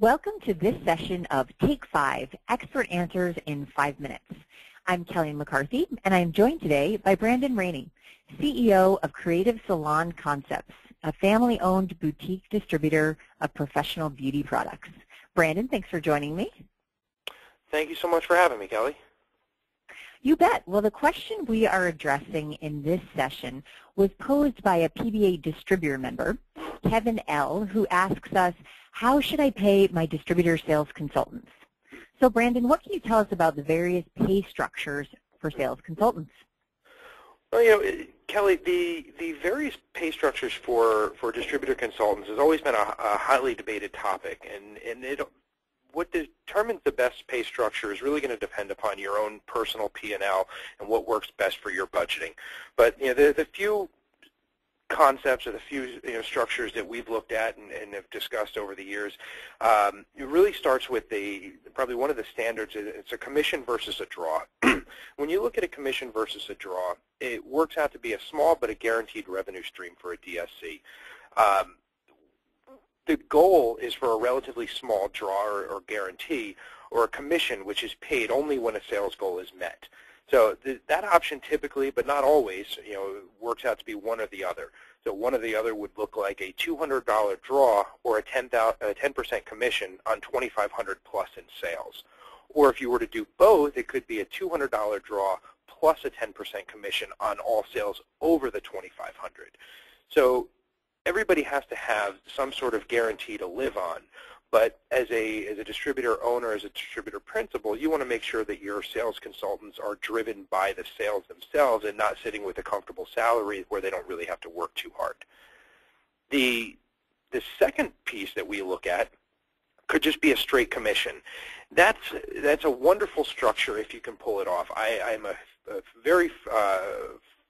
Welcome to this session of Take 5, Expert Answers in 5 Minutes. I'm Kelly McCarthy, and I'm joined today by Brandon Rainey, CEO of Creative Salon Concepts, a family-owned boutique distributor of professional beauty products. Brandon, thanks for joining me. Thank you so much for having me, Kelly. You bet. Well, the question we are addressing in this session was posed by a PBA distributor member, Kevin L., who asks us, how should I pay my distributor sales consultants? So, Brandon, what can you tell us about the various pay structures for sales consultants? Well, Kelly, the various pay structures for distributor consultants has always been a highly debated topic, and what determines the best pay structure is really going to depend upon your own personal P&L and what works best for your budgeting. But the few concepts or the few structures that we've looked at and have discussed over the years, it really starts with probably one of the standards. It's a commission versus a draw. When you look at a commission versus a draw, it works out to be a small but a guaranteed revenue stream for a DSC. The goal is for a relatively small draw or guarantee, or a commission which is paid only when a sales goal is met. So that option typically, but not always, works out to be one or the other. So one or the other would look like a $200 draw or a 10% commission on $2,500 plus in sales. Or if you were to do both, it could be a $200 draw plus a 10% commission on all sales over the $2,500. So everybody has to have some sort of guarantee to live on. But as a distributor owner, as a distributor principal, you want to make sure that your sales consultants are driven by the sales themselves and not sitting with a comfortable salary where they don't really have to work too hard. The second piece that we look at could just be a straight commission. That's a wonderful structure if you can pull it off. I'm a very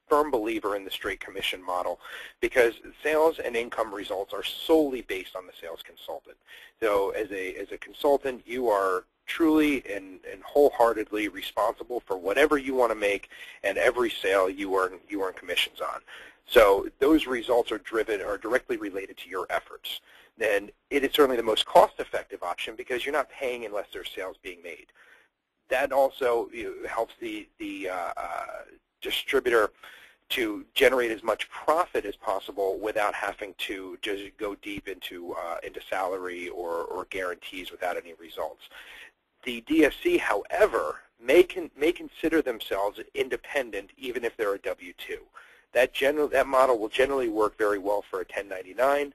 firm believer in the straight commission model because sales and income results are solely based on the sales consultant. So as a consultant, you are truly and wholeheartedly responsible for whatever you want to make, and every sale you earn commissions on. So those results are directly related to your efforts. Then it is certainly the most cost-effective option because you're not paying unless there's sales being made. That also helps the distributor to generate as much profit as possible without having to just go deep into salary or guarantees without any results. The DSC, however, may consider themselves independent even if they're a W-2. That model will generally work very well for a 1099.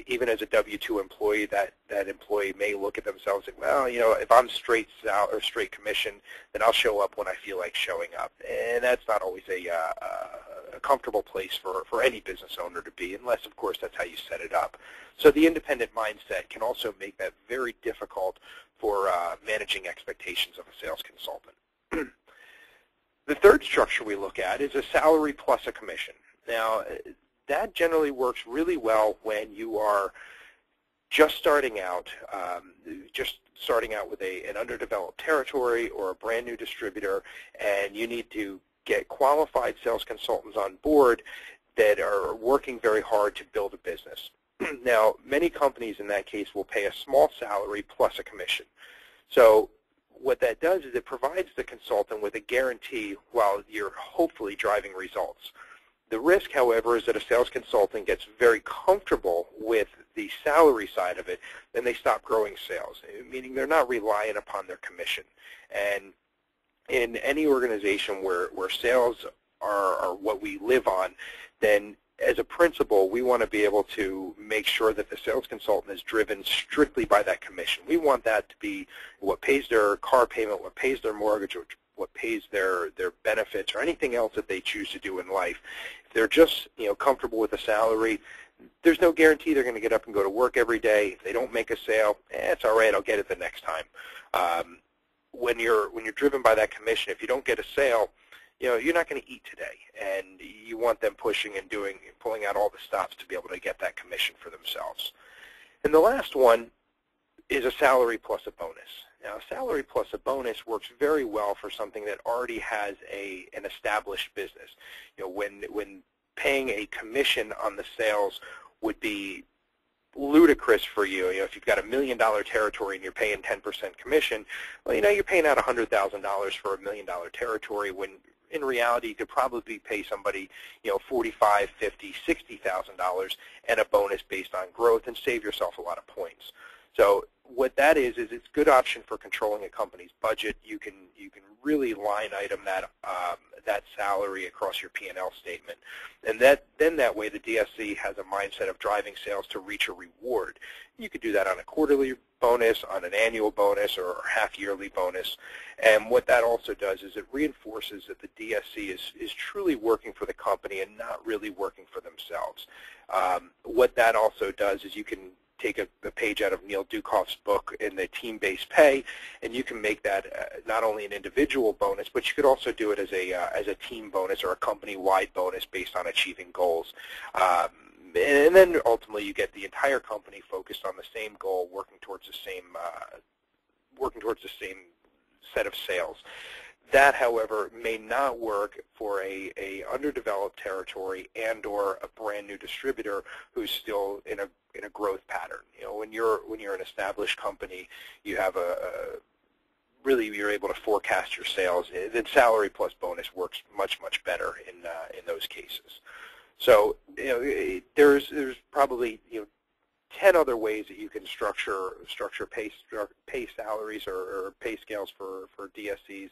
Even as a W-2 employee, that employee may look at themselves and, well, if I'm straight commission, then I'll show up when I feel like showing up. And that's not always a comfortable place for any business owner to be, unless, of course, that's how you set it up. So the independent mindset can also make that very difficult for managing expectations of a sales consultant. The third structure we look at is a salary plus a commission. Now, that generally works really well when you are just starting out with an underdeveloped territory or a brand new distributor, and you need to get qualified sales consultants on board that are working very hard to build a business. Now, many companies in that case will pay a small salary plus a commission. So what that does is it provides the consultant with a guarantee while you're hopefully driving results. The risk, however, is that a sales consultant gets very comfortable with the salary side of it, and they stop growing sales, meaning they're not reliant upon their commission. And in any organization where sales are what we live on, then as a principal, we want to be able to make sure that the sales consultant is driven strictly by that commission. We want that to be what pays their car payment, what pays their mortgage, or what pays their benefits, or anything else that they choose to do in life. If they're just comfortable with a salary, there's no guarantee they're going to get up and go to work every day. If they don't make a sale, it's all right, I'll get it the next time. When you're driven by that commission, if you don't get a sale, you're not going to eat today, and you want them pushing and pulling out all the stops to be able to get that commission for themselves. And the last one is a salary plus a bonus. Now, salary plus a bonus works very well for something that already has an established business. When paying a commission on the sales would be ludicrous for you. If you've got $1 million territory and you're paying 10% commission, well, you're paying out $100,000 for $1 million territory when in reality you could probably pay somebody, $45,000, $50,000, $60,000 and a bonus based on growth and save yourself a lot of points. So what that is it's a good option for controlling a company's budget. You can really line item that that salary across your P&L statement, and then that way the DSC has a mindset of driving sales to reach a reward. You could do that on a quarterly bonus, on an annual bonus, or half-yearly bonus. And what that also does is it reinforces that the DSC is truly working for the company and not really working for themselves. What that also does is you can take a page out of Neil Dukoff's book in the team-based pay, and you can make that not only an individual bonus, but you could also do it as a team bonus or a company-wide bonus based on achieving goals. And then ultimately you get the entire company focused on the same goal, working towards the same set of sales. That, however, may not work for a underdeveloped territory and or a brand new distributor who's still in a growth pattern. When you're an established company, you have really you're able to forecast your sales. Then salary plus bonus works much better in those cases. So there's probably 10 other ways that you can structure pay salaries or pay scales for DSCs,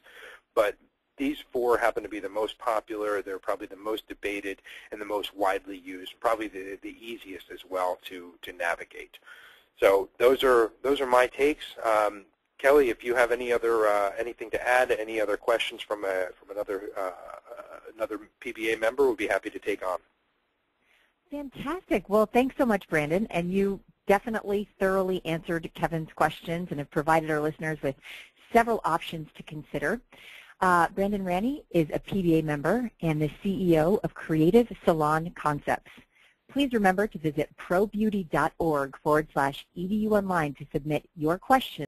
but these 4 happen to be the most popular. They're probably the most debated and the most widely used, probably the easiest as well to navigate. So those are my takes. Kelly, if you have any other anything to add, any other questions from another PBA member, we'll be happy to take on. Fantastic. Well, thanks so much, Brandon. And you definitely thoroughly answered Kevin's questions and have provided our listeners with several options to consider. Brandon Ranney is a PBA member and the CEO of Creative Salon Concepts. Please remember to visit probeauty.org/EDU online to submit your questions.